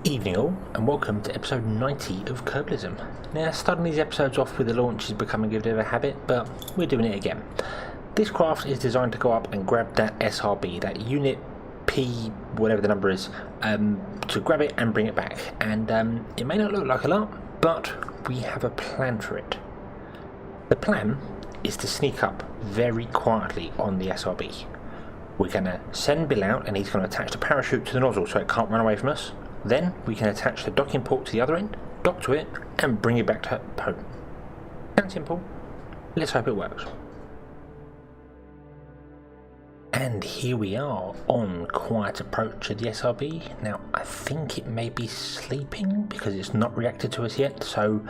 Evening all, and welcome to episode 90 of Kerbalism. Now, starting these episodes off with the launch is becoming a bit of a habit, but we're doing it again. This craft is designed to go up and grab that SRB, that unit P, whatever the number is, to grab it and bring it back. And it may not look like a lot, but we have a plan for it. The plan is to sneak up very quietly on the SRB. We're going to send Bill out, and he's going to attach the parachute to the nozzle so it can't run away from us. Then we can attach the docking port to the other end, dock to it, and bring it back to home. Sounds simple. Let's hope it works. And here we are on quiet approach to the SRB. Now, I think it may be sleeping because it's not reacted to us yet, so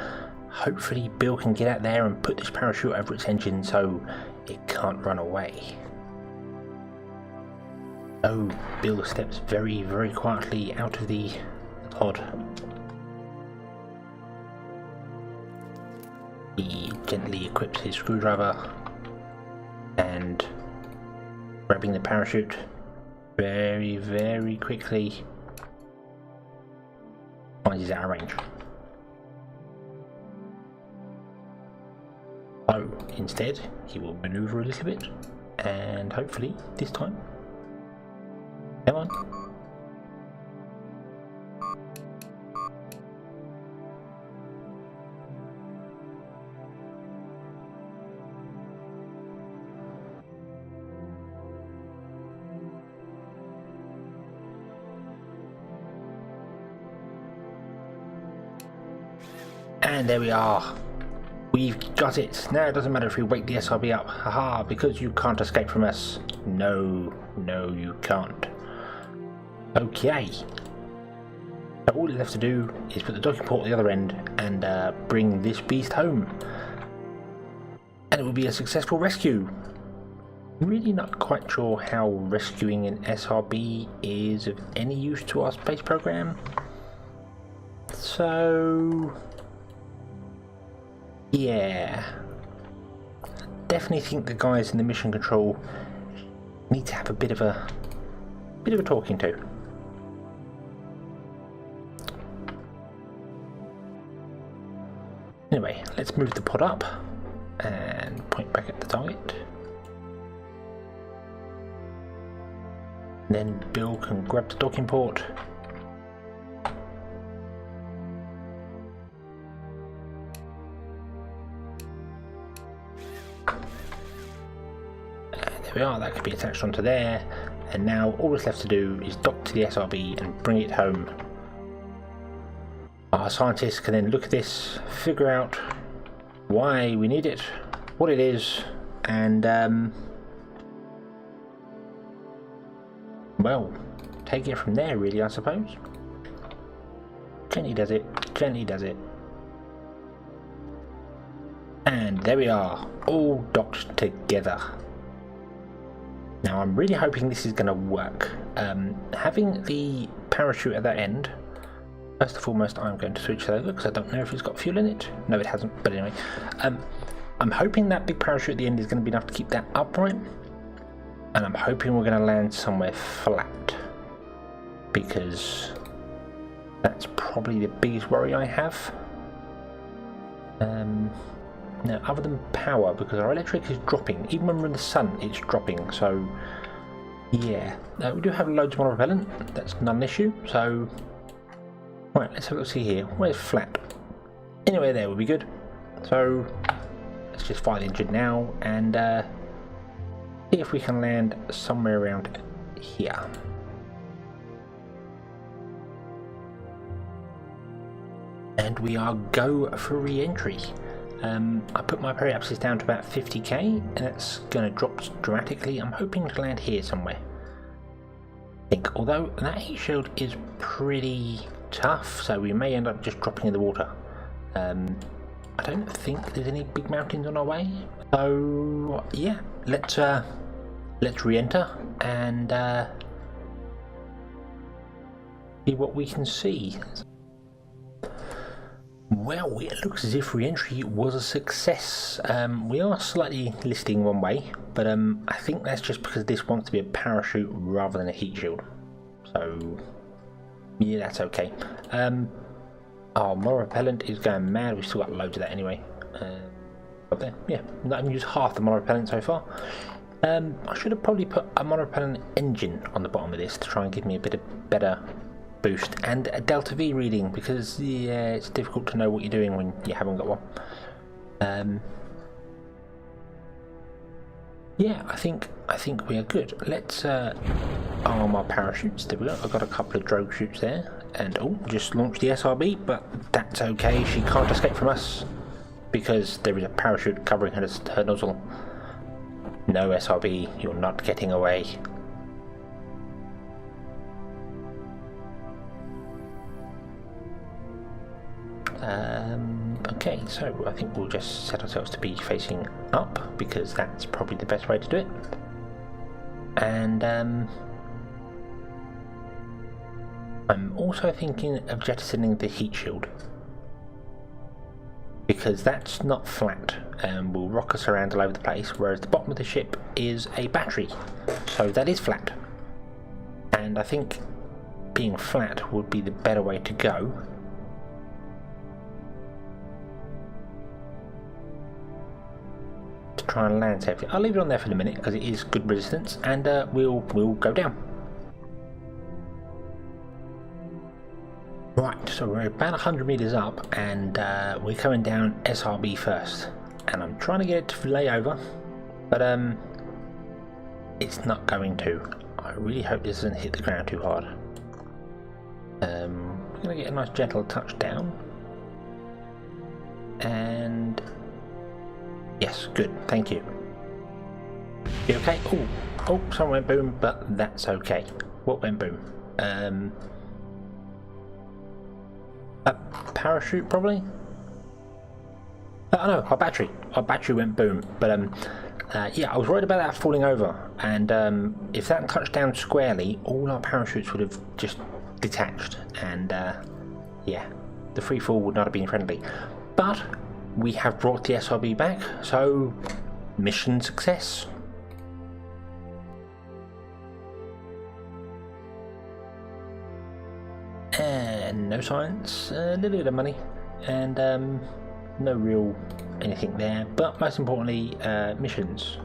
hopefully Bill can get out there and put this parachute over its engine so it can't run away. So Bill steps very, very quietly out of the pod. He gently equips his screwdriver and, grabbing the parachute very, very quickly, finds he's out of range. So instead, he will maneuver a little bit, and hopefully this time, come on. And there we are. We've got it. Now it doesn't matter if we wake the SRB up. Haha, because you can't escape from us. No, you can't. Okay. So all it's left to do is put the docking port at the other end and bring this beast home. And it will be a successful rescue. Really not quite sure how rescuing an SRB is of any use to our space program. So yeah, definitely think the guys in the mission control need to have a bit of a talking to. Anyway, let's move the pod up and point back at the target. Then Bill can grab the docking port. We are, that could be attached onto there, and now all that's left to do is dock to the SRB and bring it home. Our scientists can then look at this, figure out why we need it, what it is, and well, take it from there really, I suppose. Gently does it, gently does it. And there we are, all docked together. Now I'm really hoping this is going to work. Having the parachute at that end, first and foremost I'm going to switch that over because I don't know if it's got fuel in it. No, it hasn't, but anyway. I'm hoping that big parachute at the end is going to be enough to keep that upright, and I'm hoping we're going to land somewhere flat, because that's probably the biggest worry I have. Now, other than power, because our electric is dropping, even when we're in the sun, it's dropping. So, yeah, we do have loads more propellant. That's not an issue. So, right, let's have a look. See here. Where's flat? Anyway, there will be good. So, let's just fire the engine now and see if we can land somewhere around here. And we are go for re-entry. I put my periapsis down to about 50k, and it's going to drop dramatically. I'm hoping to land here somewhere. I think, although that heat shield is pretty tough, so we may end up just dropping in the water. I don't think there's any big mountains on our way, so yeah, let's re-enter and see what we can see. Well, it looks as if re-entry was a success. We are slightly listing one way, but I think that's just because this wants to be a parachute rather than a heat shield. So Yeah, that's okay. Our moral repellent is going mad. We've still got loads of that anyway. Up there, yeah, not even used half the moral repellent so far. I should have probably put a moral repellent engine on the bottom of this to try and give me a bit of better boost and a delta V reading, because yeah, it's difficult to know what you're doing when you haven't got one. Yeah, I think we are good. Let's arm our parachutes. There we go. I've got a couple of drogue chutes there, and oh, just launched the SRB, but that's okay. She can't escape from us because there is a parachute covering her nozzle. No, SRB, you're not getting away. Okay, so I think we'll just set ourselves to be facing up because that's probably the best way to do it. And I'm also thinking of jettisoning the heat shield, because that's not flat and will rock us around all over the place, whereas the bottom of the ship is a battery, so that is flat. And I think being flat would be the better way to go. To try and land safely. I'll leave it on there for the minute because it is good resistance, and we'll go down. Right, so we're about 100 meters up, and we're coming down SRB first, and I'm trying to get it to lay over, but it's not going to. I really hope this doesn't hit the ground too hard. We're going to get a nice gentle touchdown, and yes, good, thank you. You okay? Oh, something went boom, but that's okay. What went boom? A parachute, probably? Oh no, our battery went boom, but yeah, I was worried about that falling over, and if that touched down squarely, all our parachutes would have just detached, and yeah, the free fall would not have been friendly. But we have brought the SRB back, so mission success. And no science, a little bit of money, and no real anything there, but most importantly, missions.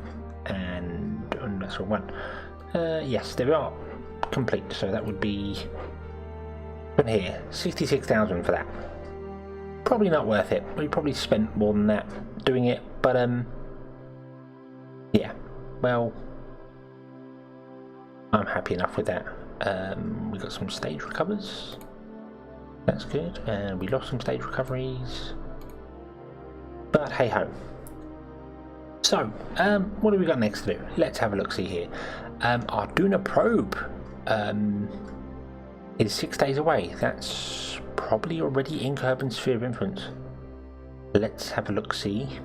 And that's the one. Yes, they are complete, so that would be from here 66,000 for that. Probably not worth it. We probably spent more than that doing it, but yeah, well, I'm happy enough with that. We got some stage recovers, that's good, and we lost some stage recoveries, but hey ho. So what have we got next to do? Let's have a look see here. Our Duna probe is 6 days away. That's probably already in Kerbin's sphere of influence. Let's have a look see.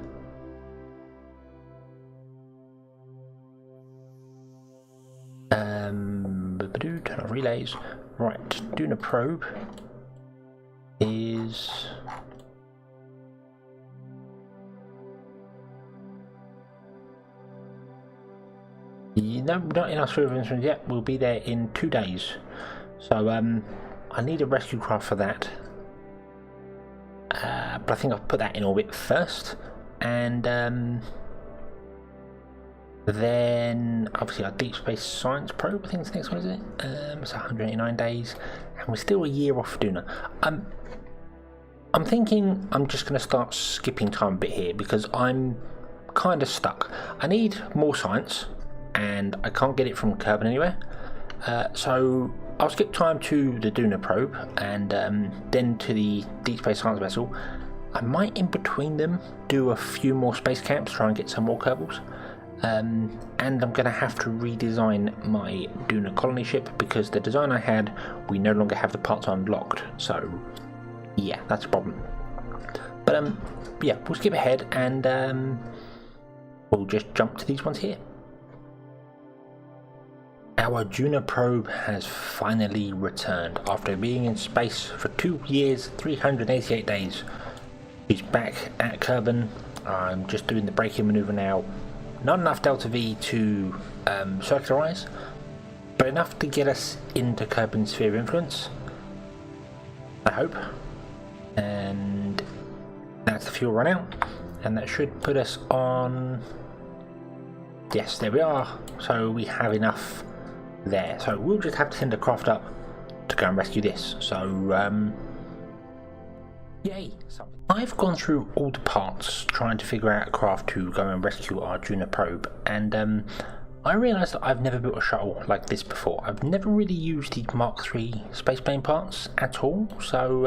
Turn on relays. Right, Duna probe is no, not in our sphere of influence yet. We'll be there in 2 days. So I need a rescue craft for that. But I think I'll put that in orbit first, and then obviously our deep space science probe, I think it's the next one, is it? It's 189 days, and we're still a year off Duna. I'm thinking I'm just going to start skipping time a bit here because I'm kind of stuck. I need more science, and I can't get it from Kerbin anywhere. So I'll skip time to the Duna probe, and then to the deep space science vessel. I might in between them do a few more space camps, try and get some more Kerbals. And I'm going to have to redesign my Duna colony ship because the design I had, we no longer have the parts unlocked. So yeah, that's a problem. But yeah, we'll skip ahead and we'll just jump to these ones here. Our Duna probe has finally returned after being in space for 2 years, 388 days. She's back at Kerbin. I'm just doing the braking maneuver now. Not enough delta V to circularize, but enough to get us into Kerbin's sphere of influence. hope. And that's the fuel run out, and that should put us on. Yes, there we are. So we have enough there. So we'll just have to send a craft up to go and rescue this. So yay! I've gone through all the parts trying to figure out a craft to go and rescue our Duna probe, and I realised that I've never built a shuttle like this before. I've never really used these Mark III spaceplane parts at all, so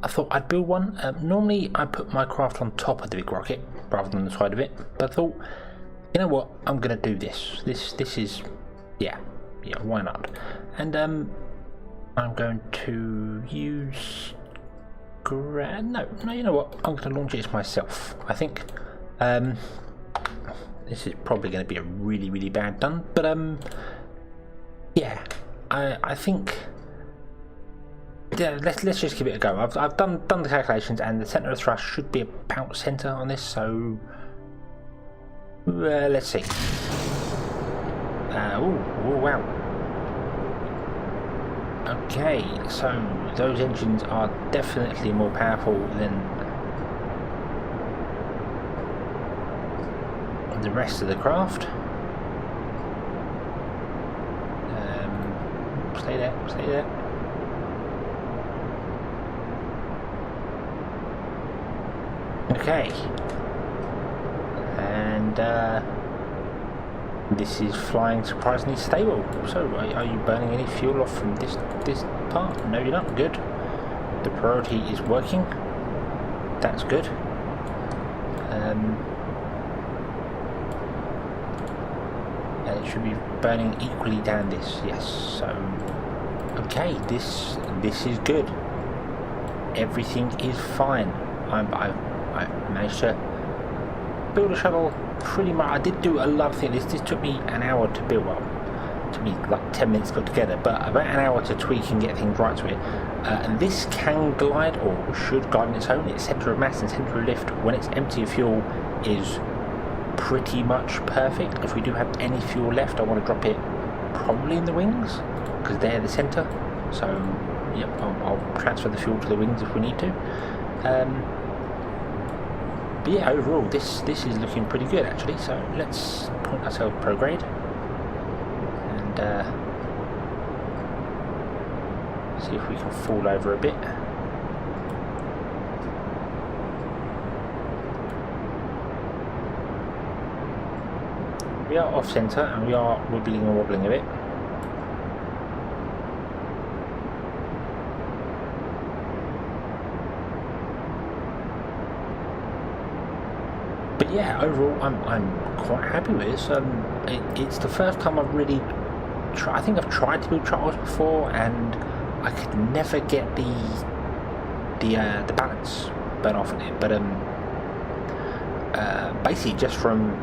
I thought I'd build one. Normally I put my craft on top of the big rocket rather than the side of it, but I thought, you know what, I'm going to do this. This is, yeah, why not? And I'm going to use... No, you know what, I'm going to launch it myself, I think. This is probably going to be a really, really bad done, but yeah, I think, yeah, let's just give it a go. I've done the calculations, and the centre of thrust should be about centre on this, so let's see. Oh wow. Okay, so those engines are definitely more powerful than the rest of the craft. Stay there. Okay, and this is flying surprisingly stable. So, are you burning any fuel off from this part? No, you're not. Good. The priority is working. That's good. And it should be burning equally down this. Yes. So, okay. This is good. Everything is fine. I managed to build a shuttle. Pretty much, I did do a lot of things. This took me an hour to build. Well, it took me like 10 minutes to put together, but about an hour to tweak and get things right to it. And this can glide, or should glide on its own. Its centre of mass and centre of lift, when it's empty of fuel, is pretty much perfect. If we do have any fuel left, I want to drop it probably in the wings, because they're the centre. So, yep, I'll transfer the fuel to the wings if we need to. But yeah, overall, this is looking pretty good actually. So let's point ourselves prograde and see if we can fall over a bit. We are off centre and we are wibbling and wobbling a bit. But yeah, overall, I'm quite happy with this. It's the first time I've really I think I've tried to build shuttles before, and I could never get the balance burn off in it. But basically, just from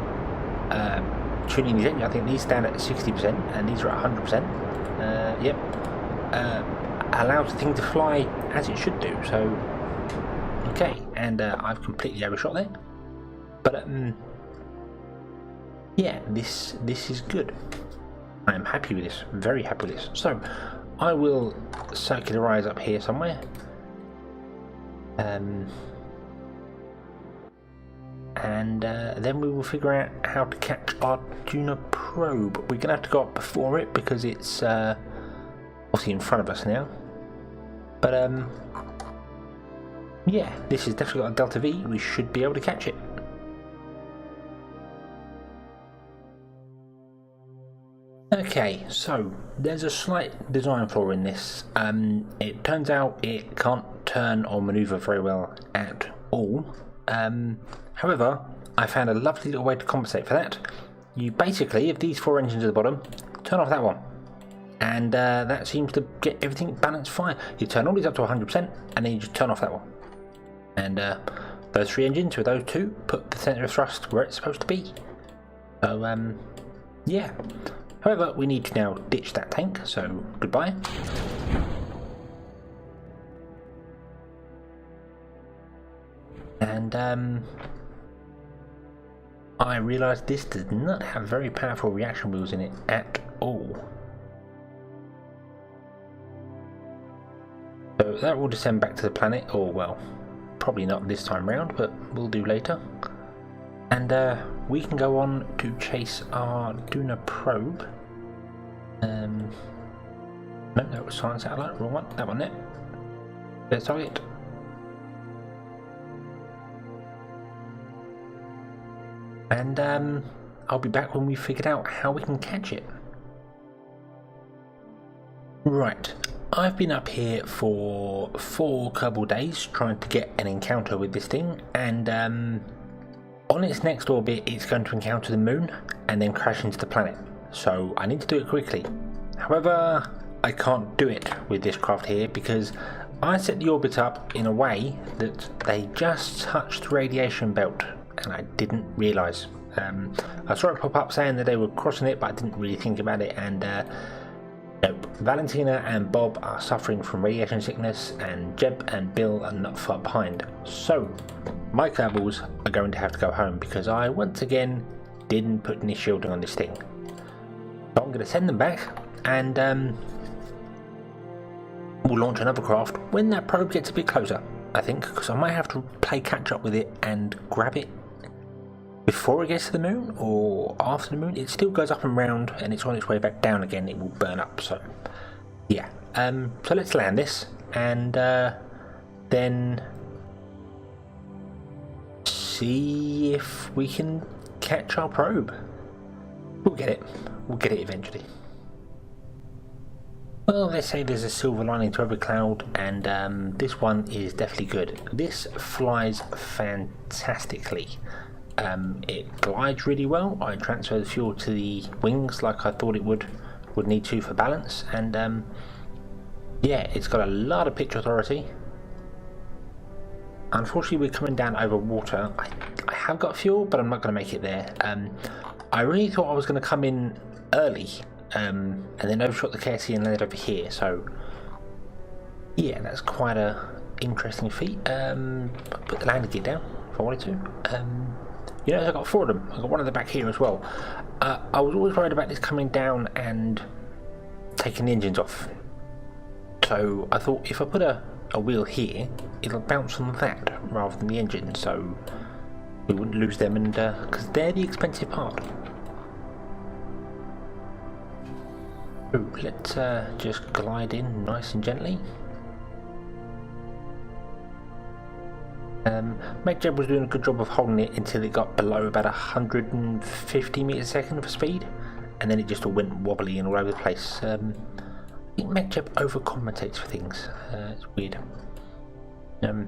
tuning these engines, I think these stand at 60% and these are at 100%. Yep, allows the thing to fly as it should do. So okay, and I've completely overshot there. But yeah, this is good. I am happy with this, very happy with this. So I will circularize up here somewhere, and then we will figure out how to catch our Duna probe. We're gonna have to go up before it because it's obviously in front of us now. But yeah, this has definitely got a Delta V. We should be able to catch it. Okay, so there's a slight design flaw in this. It turns out it can't turn or manoeuvre very well at all. However, I found a lovely little way to compensate for that. You basically, if these four engines at the bottom, turn off that one. And that seems to get everything balanced fine. You turn all these up to 100% and then you just turn off that one. And those three engines with those two put the centre of thrust where it's supposed to be. So, yeah. However, we need to now ditch that tank, so goodbye. And I realised this does not have very powerful reaction wheels in it at all. So that will descend back to the planet, or well, probably not this time round, but we'll do later. And we can go on to chase our Duna probe. No, that was Science Satellite, wrong one, that one there. There's target. And I'll be back when we've figured out how we can catch it. Right, I've been up here for 4 Kerbal days trying to get an encounter with this thing, and on its next orbit it's going to encounter the moon and then crash into the planet. So I need to do it quickly. However, I can't do it with this craft here because I set the orbit up in a way that they just touched the radiation belt, and I didn't realise. I saw it pop up saying that they were crossing it, but I didn't really think about it, and nope. Valentina and Bob are suffering from radiation sickness, and Jeb and Bill are not far behind. So my Kerbals are going to have to go home because I once again didn't put any shielding on this thing. So I'm going to send them back, and we'll launch another craft when that probe gets a bit closer, I think, because I might have to play catch up with it and grab it before it gets to the moon or after the moon. It still goes up and round, and it's on its way back down again. It will burn up. So yeah, so let's land this, and then see if we can catch our probe. We'll get it eventually. Well, they say there's a silver lining to every cloud, and this one is definitely good. This flies fantastically. It glides really well. I transfer the fuel to the wings like I thought it would need to for balance, and yeah, it's got a lot of pitch authority. Unfortunately, we're coming down over water. I have got fuel, but I'm not going to make it there. I really thought I was going to come in early and then overshot the KSC and land over here, so yeah, that's quite a interesting feat. Put the landing gear down if I wanted to. You know, I got 4 of them. I got one at the back here as well. I was always worried about this coming down and taking the engines off. So I thought if I put a wheel here, it'll bounce on that rather than the engine, so we wouldn't lose them, and because they're the expensive part. So let's just glide in nice and gently. Jeb was doing a good job of holding it until it got below about 150 meters a second for speed, and then it just all went wobbly and all over the place. I think Jeb overcompensates for things. It's weird. The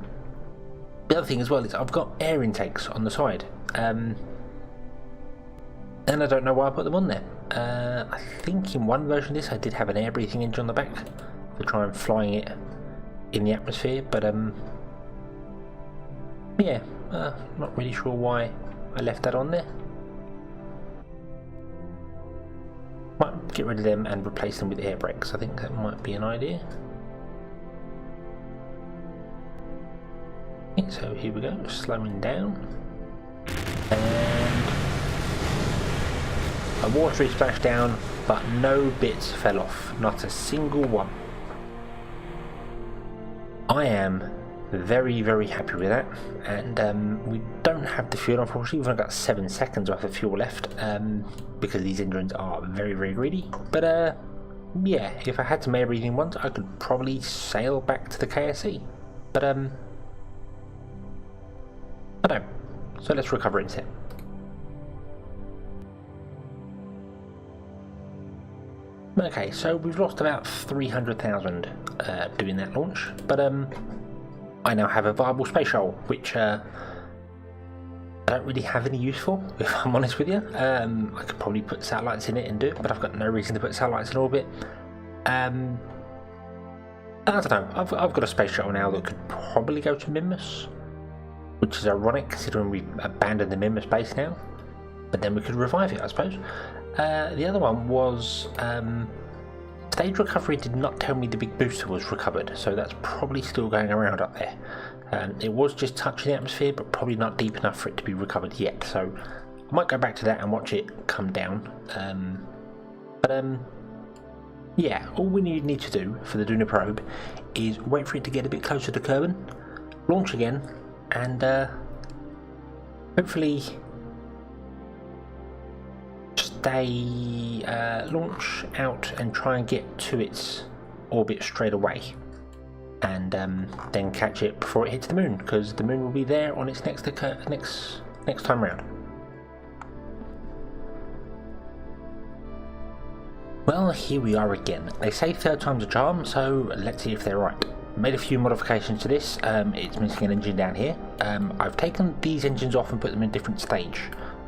other thing as well is I've got air intakes on the side, and I don't know why I put them on there. I think in one version of this I did have an air breathing engine on the back to try and flying it in the atmosphere, but yeah, not really sure why I left that on there. Might get rid of them and replace them with air brakes. I think that might be an idea. Okay, so here we go, slowing down, and a watery splash down, but no bits fell off, not a single one. I am very, very happy with that, and we don't have the fuel, unfortunately. We've only got 7 seconds worth of fuel left, because these engines are very, very greedy. But yeah, if I had some air breathing ones, I could probably sail back to the KSC, but I don't. So let's recover instead. Okay, so we've lost about 300,000 doing that launch, but I now have a viable space shuttle, which I don't really have any use for, if I'm honest with you. I could probably put satellites in it and do it, but I've got no reason to put satellites in orbit. I don't know, I've got a space shuttle now that could probably go to Mimas, which is ironic considering we've abandoned the Mimas base now, but then we could revive it, I suppose. The other one was stage recovery did not tell me the big booster was recovered, so that's probably still going around up there. It was just touching the atmosphere, but probably not deep enough for it to be recovered yet, so I might go back to that and watch it come down. Yeah, all we need to do for the Duna probe is wait for it to get a bit closer to Kerbin, launch again, and hopefully stay launch out and try and get to its orbit straight away, and then catch it before it hits the moon, because the moon will be there on its next time round. Well, here we are again. They say third time's a charm, so let's see if they're right. Made a few modifications to this. It's missing an engine down here. I've taken these engines off and put them in a different stage.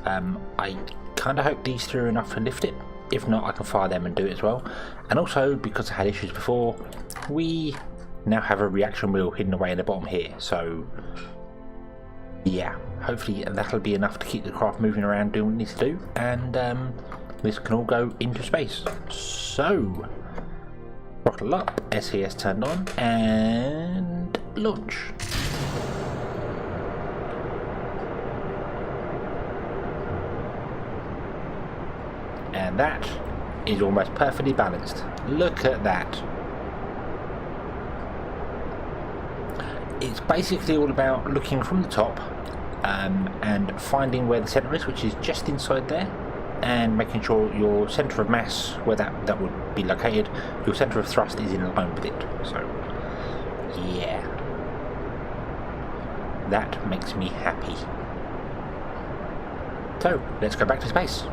I kind of hope these three are enough to lift it. If not, I can fire them and do it as well. And also, because I had issues before, we now have a reaction wheel hidden away in the bottom here. So yeah, hopefully that'll be enough to keep the craft moving around doing what it needs to do, and this can all go into space. So throttle up, SES turned on, and launch. And that is almost perfectly balanced. Look at that. It's basically all about looking from the top and finding where the centre is, which is just inside there, and making sure your centre of mass, where that would be located, your centre of thrust is in line with it. So yeah, that makes me happy. So let's go back to space.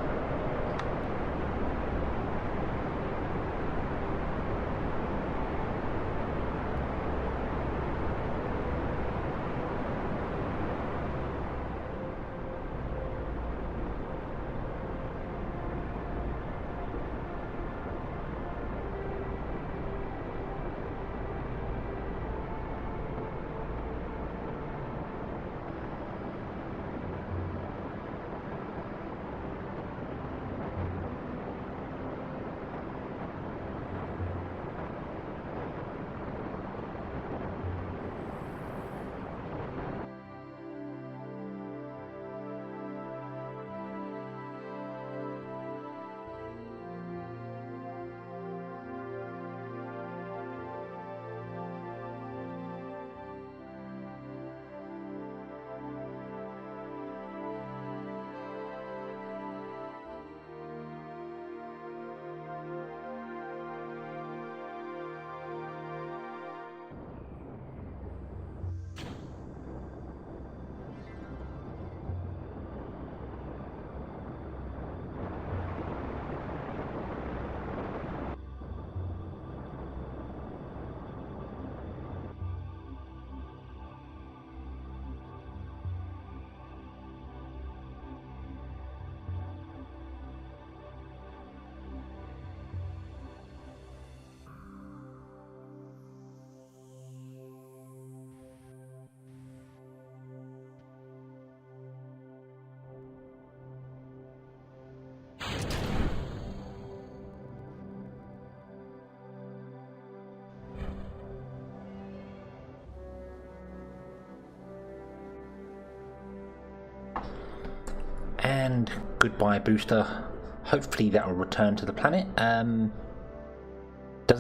And goodbye booster. Hopefully that will return to the planet. Doesn't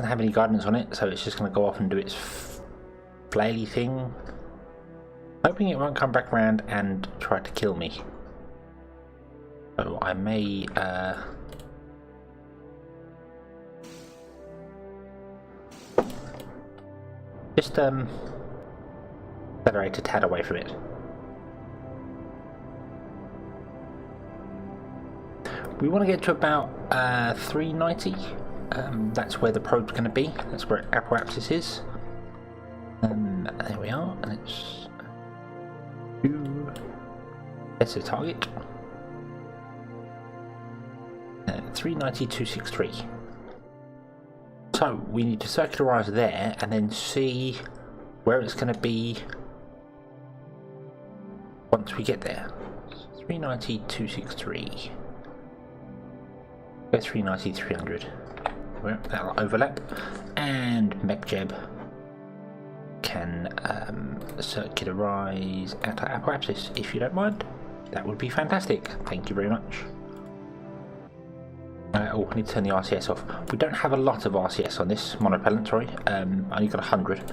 have any guidance on it, so it's just going to go off and do its flaily thing. Hoping it won't come back around and try to kill me. So I may just accelerate a tad away from it. We want to get to about 390. That's where the probe's going to be. That's where apoapsis is. There we are, and it's that's a target. 390,263. So we need to circularise there and then see where it's going to be once we get there. 390,263. Go 390,300. Well, that'll overlap, and MEPJEB can circularise at apoapsis if you don't mind. That would be fantastic. Thank you very much. Oh, I need to turn the RCS off. We don't have a lot of RCS on this monopropellant, sorry. I only got 100.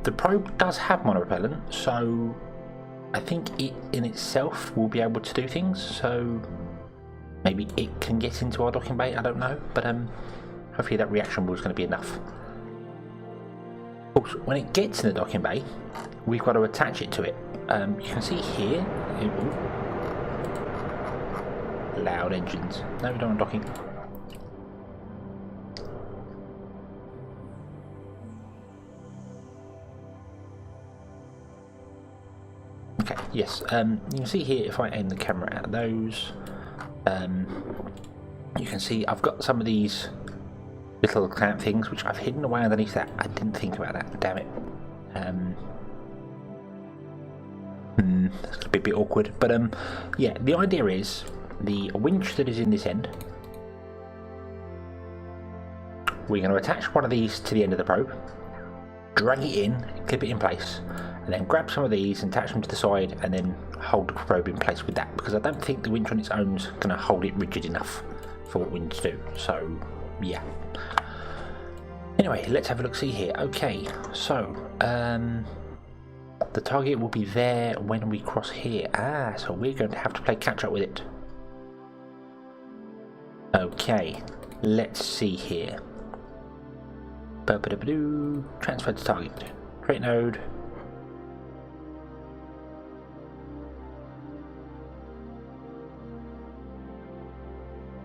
The probe does have monopropellant, so I think it in itself will be able to do things. So maybe it can get into our docking bay. I don't know, but hopefully that reaction ball is going to be enough. Of course, when it gets in the docking bay, we've got to attach it to it. You can see here. Loud engines. No, we don't want docking. Okay, yes. You can see here if I aim the camera at those, you can see I've got some of these little clamp things which I've hidden away underneath that. I didn't think about that. Damn it. That's gonna be a bit awkward, but yeah. The idea is the winch that is in this end. We're going to attach one of these to the end of the probe, drag it in, clip it in place, and then grab some of these and attach them to the side and then hold the probe in place with that, because I don't think the winch on its own is going to hold it rigid enough for what we need to do. So yeah. Anyway, let's have a look see here. Okay, so the target will be there when we cross here. So we're going to have to play catch up with it. Okay, let's see here. Transfer to target. Create node.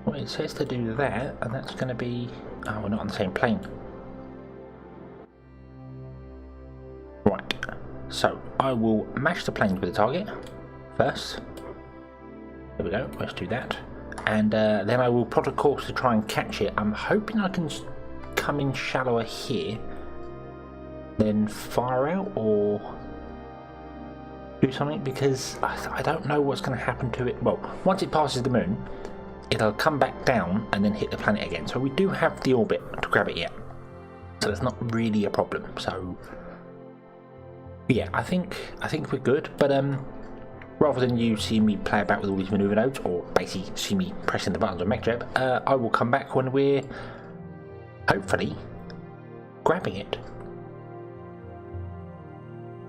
Well, it says to do that, and that's going to be... Oh, we're not on the same plane. Right, so I will match the planes with the target first. There we go, let's do that. And then I will plot a course to try and catch it. I'm hoping I can come in shallower here, then fire out or do something, because I don't know what's going to happen to it. Well, once it passes the moon, it'll come back down and then hit the planet again. So we do have the orbit to grab it yet, so that's not really a problem. So yeah, I think we're good. But rather than you see me play about with all these maneuver nodes, or basically see me pressing the buttons on MechJeb, I will come back when we're hopefully grabbing it.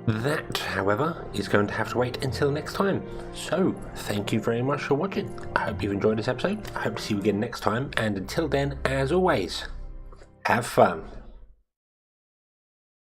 That, however, is going to have to wait until next time. So, thank you very much for watching. I hope you've enjoyed this episode. I hope to see you again next time, and until then, as always, have fun.